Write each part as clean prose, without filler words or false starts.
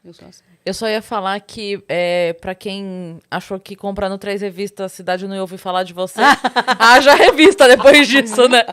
Eu sou assim. Eu só ia falar que, pra quem achou que comprando 3 revistas a cidade não ia ouvir falar de você, haja revista depois disso, né?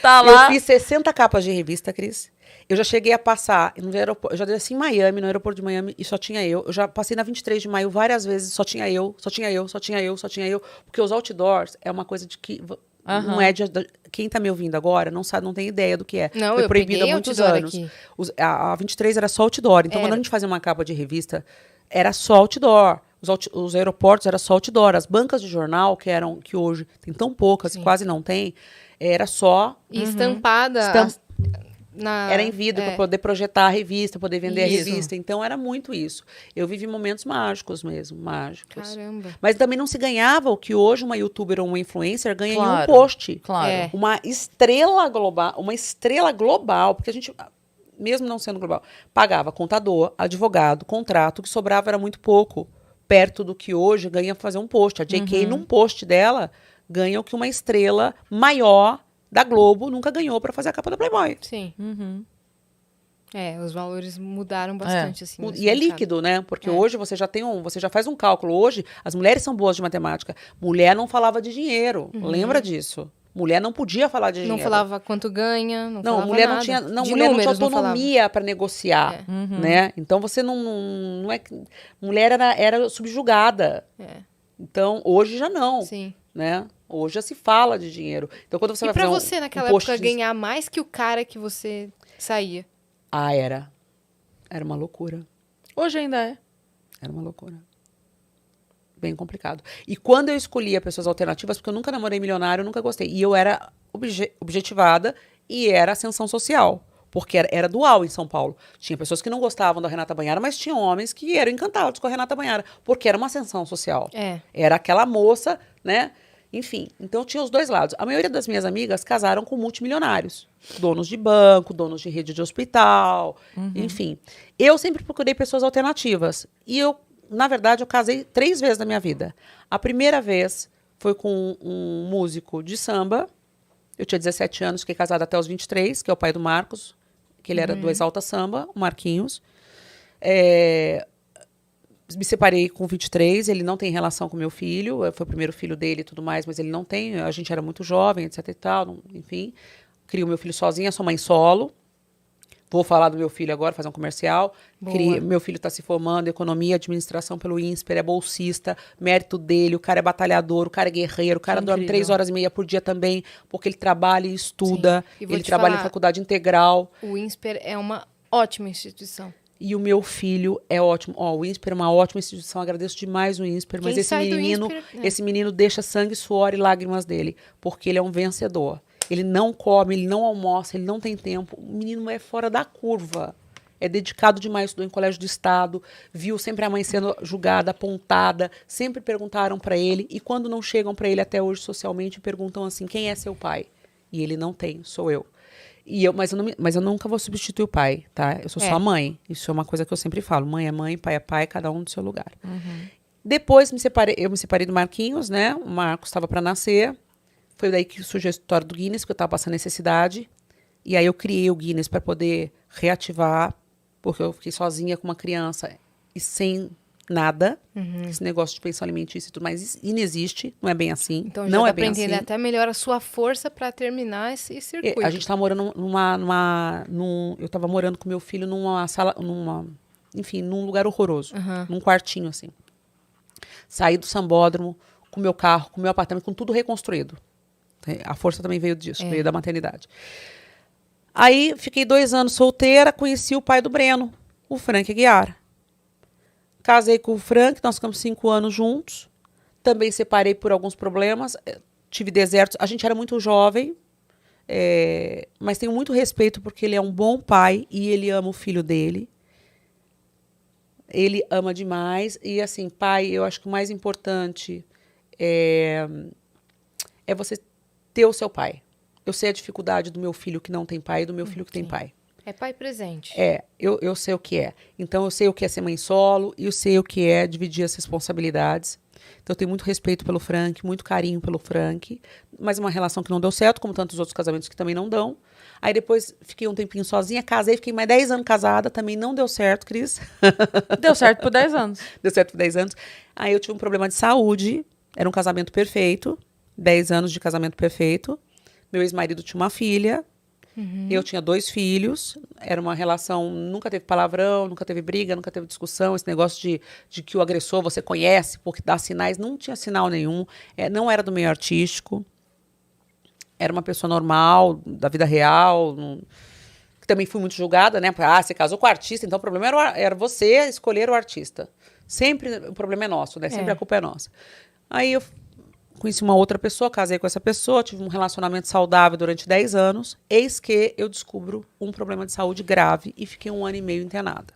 Tá lá. Eu fiz 60 capas de revista, Cris. Eu já cheguei a passar no aeroporto, eu já desci em Miami, no aeroporto de Miami, e só tinha eu. Eu já passei na 23 de maio várias vezes, só tinha eu, só tinha eu, só tinha eu, só tinha eu. Porque os outdoors é uma coisa de que não é de... Quem tá me ouvindo agora não sabe, não tem ideia do que é. Não, foi eu proibido há peguei muitos outdoor anos. aqui. A 23 era só outdoor. Então, quando a gente fazia uma capa de revista, era só outdoor. Os aeroportos era só outdoor. As bancas de jornal, que hoje tem tão poucas, quase não tem, era só... E estampada. Era em vidro para poder projetar a revista, poder vender a Isso. revista. Então, era muito isso. Eu vivi momentos mágicos mesmo, mágicos. Caramba. Mas também não se ganhava o que hoje uma youtuber ou uma influencer ganha em um Claro, post. Claro. É. Uma estrela global, porque a gente, mesmo não sendo global, pagava contador, advogado, contrato, o que sobrava era muito pouco, perto do que hoje ganha fazer um post. A JK, num post dela, ganha o que uma estrela maior da Globo nunca ganhou para fazer a capa da Playboy. Sim. Os valores mudaram bastante, assim. nesse E é mercado. líquido, né? Porque hoje você já faz um cálculo. Hoje, as mulheres são boas de matemática. Mulher não falava de dinheiro. Lembra disso? Mulher não podia falar de dinheiro. Não falava quanto ganha, não falava mulher nada. não tinha, De mulher não tinha números, não falava. autonomia para negociar, né? Então você não é que mulher era subjugada. Então hoje já não, Sim. né? Hoje já se fala de dinheiro. Então quando você E vai pra fazer você, naquela post época, ganhar mais que o cara que você saía? era uma loucura. Hoje ainda é. Era uma loucura. Bem complicado. E quando eu escolhia pessoas alternativas, porque eu nunca namorei milionário, eu nunca gostei. E eu era objetivada e era ascensão social. Porque era dual em São Paulo. Tinha pessoas que não gostavam da Renata Banhara, mas tinha homens que eram encantados com a Renata Banhara. Porque era uma ascensão social. Era aquela moça, né? Enfim, então tinha os dois lados. A maioria das minhas amigas casaram com multimilionários. Donos de banco, donos de rede de hospital, enfim. Eu sempre procurei pessoas alternativas. E eu, na verdade, eu casei 3 vezes na minha vida. A primeira vez foi com um músico de samba. Eu tinha 17 anos, fiquei casada até os 23, que é o pai do Marcos, que ele era do Exalta Samba, o Marquinhos. Me separei com 23, ele não tem relação com meu filho, foi o primeiro filho dele e tudo mais, mas ele não tem, a gente era muito jovem, etc e tal, enfim. Crio meu filho sozinha, sou mãe solo. Vou falar do meu filho agora, fazer um comercial. Meu filho está se formando em economia e administração pelo INSPER, é bolsista, mérito dele, o cara é batalhador, o cara é guerreiro, o cara dorme 3 horas e meia por dia também, porque ele trabalha e estuda, ele trabalha em faculdade integral. O INSPER é uma ótima instituição. E o meu filho é ótimo. O INSPER é uma ótima instituição, agradeço demais o INSPER, mas esse menino deixa sangue, suor e lágrimas dele, porque ele é um vencedor. Ele não come, ele não almoça, ele não tem tempo. O menino é fora da curva. É dedicado demais, estudou em colégio do estado, viu sempre a mãe sendo julgada, apontada, sempre perguntaram para ele, e quando não chegam para ele até hoje socialmente, perguntam assim, quem é seu pai? E ele não tem, sou eu. Mas eu nunca vou substituir o pai, tá? Eu sou só a mãe. Isso é uma coisa que eu sempre falo. Mãe é mãe, pai é pai, cada um no seu lugar. Depois eu me separei do Marquinhos, né? O Marcos estava para nascer. Foi daí que surgiu a história do Guinness, que eu estava passando necessidade. E aí eu criei o Guinness para poder reativar, porque eu fiquei sozinha com uma criança e sem nada. Esse negócio de pensão alimentícia e tudo mais inexiste, não é bem assim. Então já não dá é bem pra entender assim. até melhor a sua força para terminar esse circuito. A gente estava morando eu estava morando com meu filho numa sala, enfim, num lugar horroroso, num quartinho assim. Saí do sambódromo com meu carro, com meu apartamento, com tudo reconstruído. A força também veio disso, veio da maternidade. Aí, fiquei 2 anos solteira, conheci o pai do Breno, o Frank Aguiar. Casei com o Frank, nós ficamos 5 anos juntos. Também separei por alguns problemas, tive desertos. A gente era muito jovem, mas tenho muito respeito porque ele é um bom pai e ele ama o filho dele. Ele ama demais. E, assim, pai, eu acho que o mais importante é você ter o seu pai. Eu sei a dificuldade do meu filho que não tem pai e do meu filho que tem pai. É pai presente. Eu sei o que é. Então, eu sei o que é ser mãe solo e eu sei o que é dividir as responsabilidades. Então, eu tenho muito respeito pelo Frank, muito carinho pelo Frank, mas uma relação que não deu certo, como tantos outros casamentos que também não dão. Aí depois fiquei um tempinho sozinha, casei, fiquei mais 10 anos casada, também não deu certo, Cris. Deu certo por 10 anos. Deu certo por 10 anos. Aí eu tive um problema de saúde, era um casamento perfeito, 10 anos de casamento perfeito. Meu ex-marido tinha uma filha, eu tinha 2 filhos, era uma relação, nunca teve palavrão, nunca teve briga, nunca teve discussão, esse negócio de que o agressor você conhece porque dá sinais, não tinha sinal nenhum, não era do meio artístico, era uma pessoa normal, da vida real, também fui muito julgada, né? Você casou com o artista, então o problema era você escolher o artista. Sempre o problema é nosso, né? Sempre a culpa é nossa. Aí eu conheci uma outra pessoa, casei com essa pessoa, tive um relacionamento saudável durante 10 anos. Eis que eu descubro um problema de saúde grave e fiquei 1 ano e meio internada.